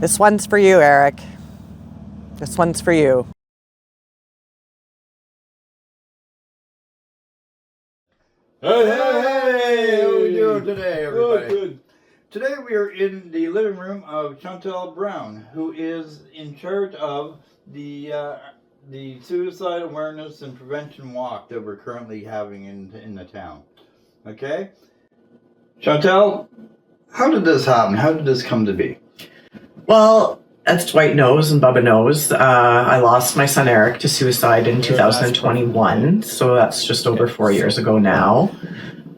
This one's for you, Eric. This one's for you. Hey, hey! How are we doing today, everybody? Good. Today we are in the living room of Chantel Brown, who is in charge of the suicide awareness and prevention walk that we're currently having in the town. Okay, Chantel, how did this happen? How did this come to be? Well, as Dwight knows and Bubba knows, I lost my son Eric to suicide in 2021, so that's just over 4 years ago now.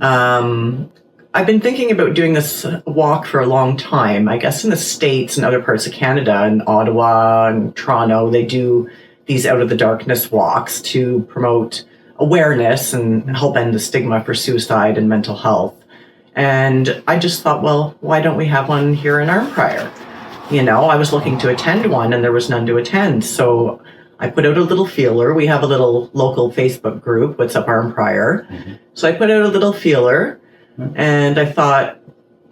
I've been thinking about doing this walk for a long time. I guess in the States and other parts of Canada, and Ottawa and Toronto, they do these out of the darkness walks to promote awareness and help end the stigma for suicide and mental health. And I just thought, well, why don't we have one here in Arnprior? You know, I was looking to attend one and there was none to attend. So I put out a little feeler. We have a little local Facebook group, What's Up Arnprior. Mm-hmm. So I put out a little feeler and I thought,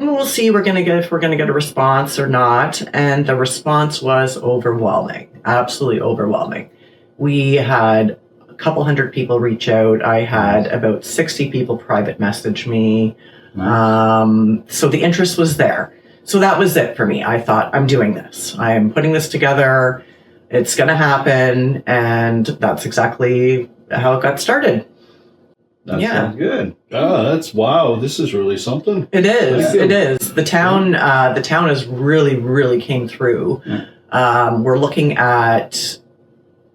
we'll see if we're going to get a response or not. And the response was overwhelming, absolutely overwhelming. We had a couple hundred people reach out. I had about 60 people private message me. So the interest was there. So that was it for me. I thought, I'm doing this. I'm putting this together. It's going to happen. And that's exactly how it got started. That sounds good. Wow. This is really something. It is. It is. The town has really came through. We're looking at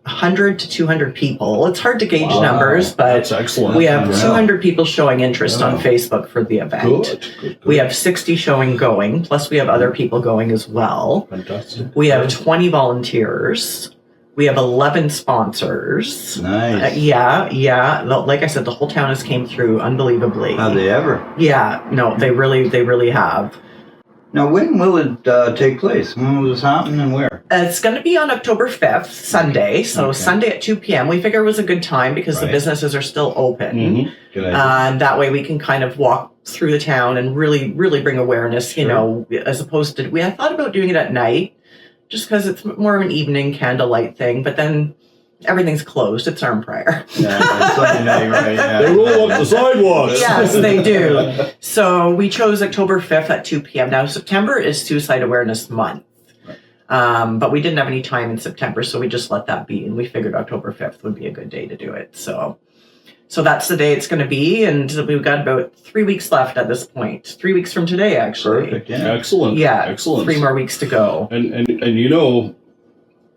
100 to 200 people. It's hard to gauge numbers, but that's excellent. We have 200 people showing interest on Facebook for the event. Good. We have 60 showing going, plus we have other people going as well. Fantastic. We have 20 volunteers. We have 11 sponsors. Nice. Yeah. Like I said, the whole town has came through unbelievably. Have they ever? Yeah, no, they really have. Now, when will it take place? When will this happen and where? It's going to be on October 5th, Sunday. So Sunday at 2 p.m. We figure it was a good time because the businesses are still open. Mm-hmm. Good idea. And that way we can kind of walk through the town and really bring awareness, you know, as opposed to, I thought about doing it at night just because it's more of an evening candlelight thing, but then everything's closed. It's Arnprior. Yeah, Sunday night, right? Yeah. They roll up the sidewalks. Yes, they do. So we chose October 5th at 2 p.m. Now, September is Suicide Awareness Month. But we didn't have any time in September, so we just let that be. And we figured October 5th would be a good day to do it. So that's the day it's going to be. And we've got about 3 weeks left at this point. 3 weeks from today, actually. Perfect. Yeah. Excellent. Yeah. Excellent. 3 more weeks to go. And you know,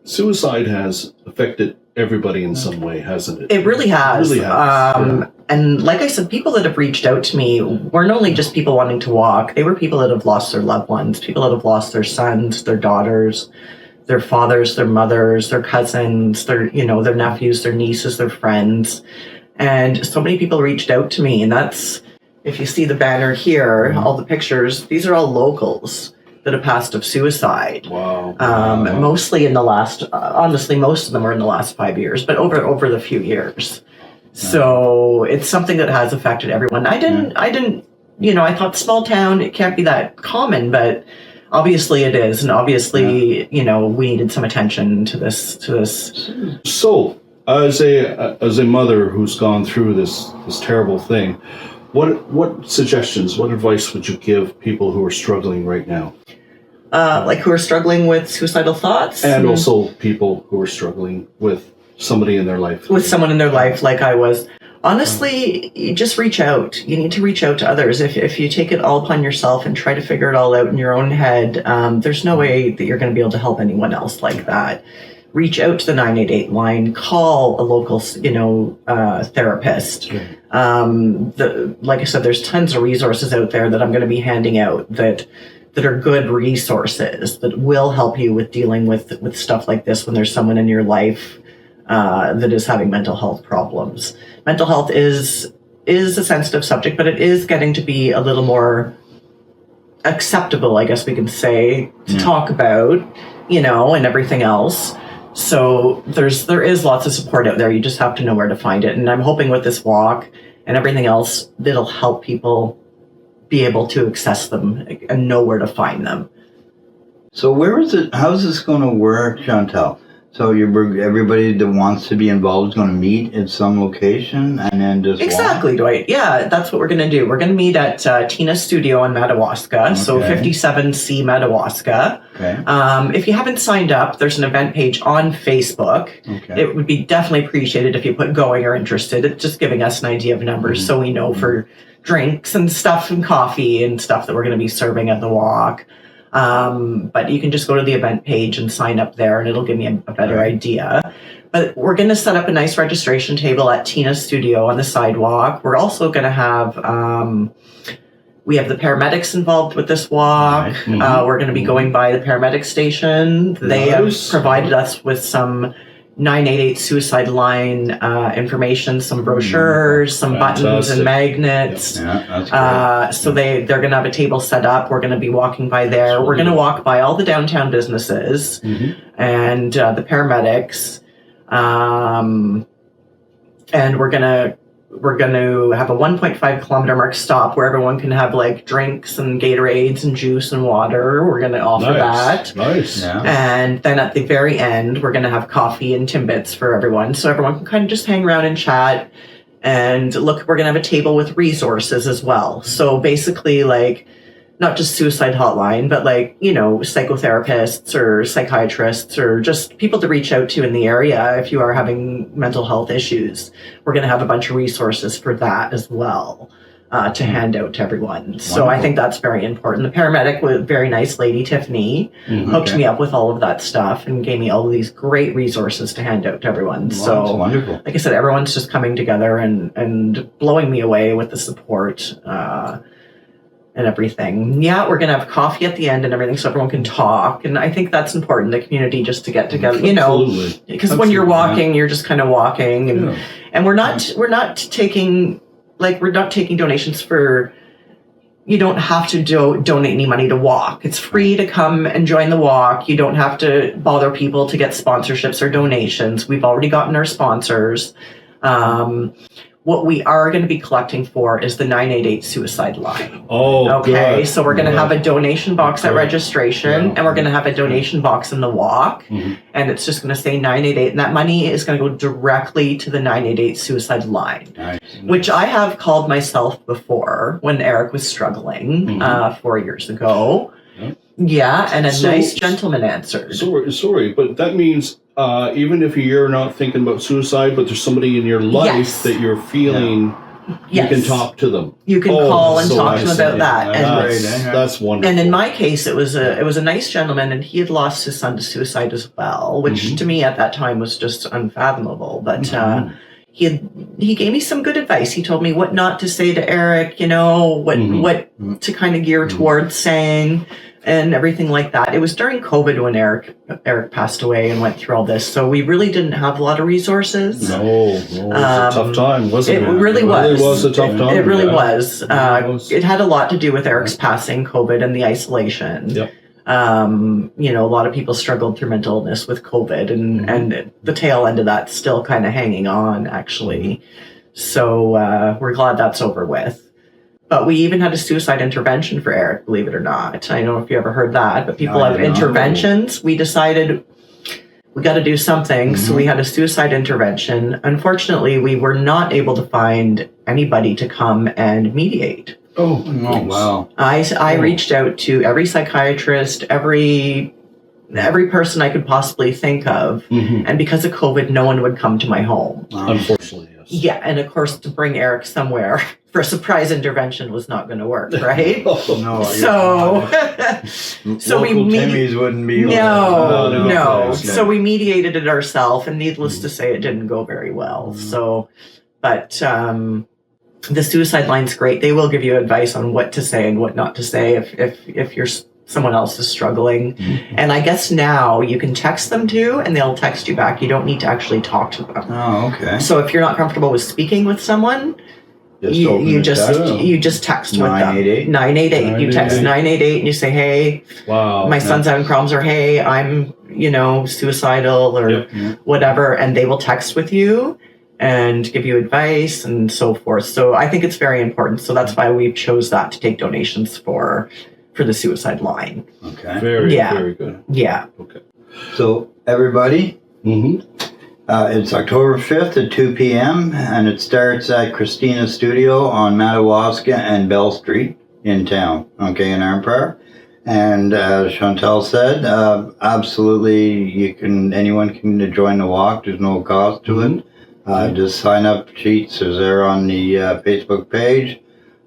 suicide has affected everybody in some way, hasn't it? It really has. It really has. And like I said, people that have reached out to me weren't only just people wanting to walk. They were people that have lost their loved ones, people that have lost their sons, their daughters, their fathers, their mothers, their cousins, their nephews, their nieces, their friends. And so many people reached out to me. And that's, if you see the banner here, all the pictures, these are all locals that have passed of suicide. Wow. Mostly in the last, honestly, most of them are in the last 5 years, but over the few years. So it's something that has affected everyone. I didn't, I thought small town, it can't be that common, but obviously it is. And obviously, we needed some attention to this. So as a mother who's gone through this terrible thing, what suggestions, what advice would you give people who are struggling right now? Like who are struggling with suicidal thoughts? And also people who are struggling with somebody in their life. With someone in their life like I was. Honestly, you just reach out. You need to reach out to others. If you take it all upon yourself and try to figure it all out in your own head, there's no way that you're going to be able to help anyone else like that. Reach out to the 988 line, call a local, therapist. Like I said, there's tons of resources out there that I'm going to be handing out that are good resources that will help you with dealing with stuff like this when there's someone in your life that is having mental health problems. Mental health is a sensitive subject, but it is getting to be a little more acceptable, I guess we can say, to talk about, and everything else. So there is lots of support out there. You just have to know where to find it. And I'm hoping with this walk and everything else, it'll help people be able to access them and know where to find them. So where is it? How's this going to work, Chantel? So everybody that wants to be involved is going to meet at some location and then just Exactly, Dwight. Yeah, that's what we're going to do. We're going to meet at Tina's studio in Madawaska, so 57C Madawaska. Okay. If you haven't signed up, there's an event page on Facebook. Okay. It would be definitely appreciated if you put going or interested. It's just giving us an idea of numbers so we know for drinks and stuff and coffee and stuff that we're going to be serving at the walk. But you can just go to the event page and sign up there and it'll give me a better idea. But we're going to set up a nice registration table at Tina's studio on the sidewalk. We're also going to have, we have the paramedics involved with this walk. We're going to be going by the paramedic station. They have provided us with some 988 suicide line information, some brochures, some buttons and magnets. Yeah, that's so they're going to have a table set up. We're going to be walking by there. We're going to walk by all the downtown businesses and the paramedics. And we're going to have a 1.5 kilometer mark stop where everyone can have like drinks and Gatorades and juice and water. We're going to offer that. Nice. Yeah. And then at the very end, we're going to have coffee and Timbits for everyone. So everyone can kind of just hang around and chat. And look, we're going to have a table with resources as well. So basically like, not just suicide hotline, but like, you know, psychotherapists or psychiatrists or just people to reach out to in the area if you are having mental health issues. We're going to have a bunch of resources for that as well to hand out to everyone. Wonderful. So I think that's very important. The paramedic, was a very nice lady, Tiffany, hooked me up with all of that stuff and gave me all of these great resources to hand out to everyone. Wow, so that's wonderful. Like I said, everyone's just coming together and blowing me away with the support and everything. Yeah, we're going to have coffee at the end and everything so everyone can talk. And I think that's important, the community just to get together, you know, because when you're walking, you're just kind of walking and we're not taking donations for, you don't have to donate any money to walk. It's free to come and join the walk. You don't have to bother people to get sponsorships or donations. We've already gotten our sponsors. What we are going to be collecting for is the 988 suicide line. Oh, okay. Good. So we're going to have a donation box at registration, and we're going to have a donation box in the walk, and it's just going to say 988, and that money is going to go directly to the 988 suicide line, which I have called myself before when Eric was struggling 4 years ago. Yeah, and a nice gentleman answered. Sorry, but that means even if you're not thinking about suicide, but there's somebody in your life that you're feeling, you can talk to them. You can call and talk to them about that. That's wonderful. And in my case, it was a nice gentleman, and he had lost his son to suicide as well, which to me at that time was just unfathomable. But he gave me some good advice. He told me what not to say to Eric, you know, what to kind of gear towards saying. And everything like that. It was during COVID when Eric passed away and went through all this. So we really didn't have a lot of resources. No, it was a tough time, wasn't it? It really was. It really was a tough time. It really was. It had a lot to do with Eric's passing, COVID, and the isolation. Yep. You know, a lot of people struggled through mental illness with COVID, and the tail end of that's still kind of hanging on, actually. So we're glad that's over with. But we even had a suicide intervention for Eric, believe it or not. I don't know if you ever heard that, but people have interventions. We decided we got to do something, so we had a suicide intervention. Unfortunately, we were not able to find anybody to come and mediate. Oh wow. I reached out to every psychiatrist, every person I could possibly think of, and because of COVID, no one would come to my home. Unfortunately, yes. Yeah, and of course, to bring Eric somewhere for a surprise intervention was not going to work, right? No. So we Timmy's wouldn't be. No. So we mediated it ourselves, and needless to say, it didn't go very well. So, but the suicide line's great. They will give you advice on what to say and what not to say if you're someone else is struggling. And I guess now you can text them too, and they'll text you back. You don't need to actually talk to them. Oh, okay. So if you're not comfortable with speaking with someone, you just text with them. 988. You text 988 and you say, hey, my son's having problems, or hey, I'm, suicidal, or whatever, and they will text with you and give you advice and so forth. So I think it's very important. So that's why we chose that to take donations for for the suicide line. Okay. Very, Yeah. very good. Yeah. Okay. So everybody, Mm-hmm. it's October 5th at 2 p.m. and it starts at Christina's Studio on Madawaska and Bell Street in town, okay, in Arnprior. And as Chantal said, absolutely, anyone can join the walk. There's no cost to it. Just sign up. Sheets is there on the Facebook page.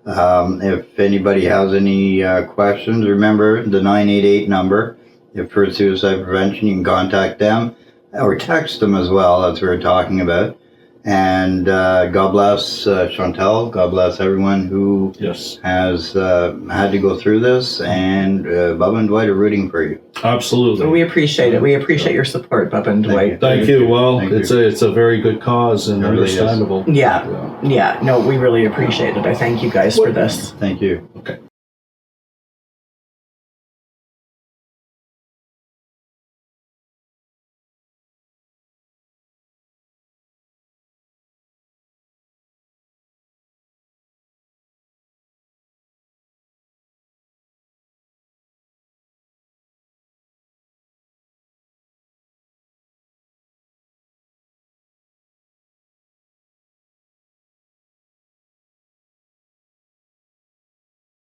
If anybody has any questions, remember the 988 number. If for suicide prevention, you can contact them or text them as well, as we were talking about. And God bless Chantal. God bless everyone who Yes. has had to go through this. And Bubba and Dwight are rooting for you. Absolutely. So we appreciate it. We appreciate your support, Bubba and Dwight. Thank you. Well, Thank it's you. a very good cause and It really is. understandable. Yeah. Yeah. No, we really appreciate it. I thank you guys for this. Thank you. Okay.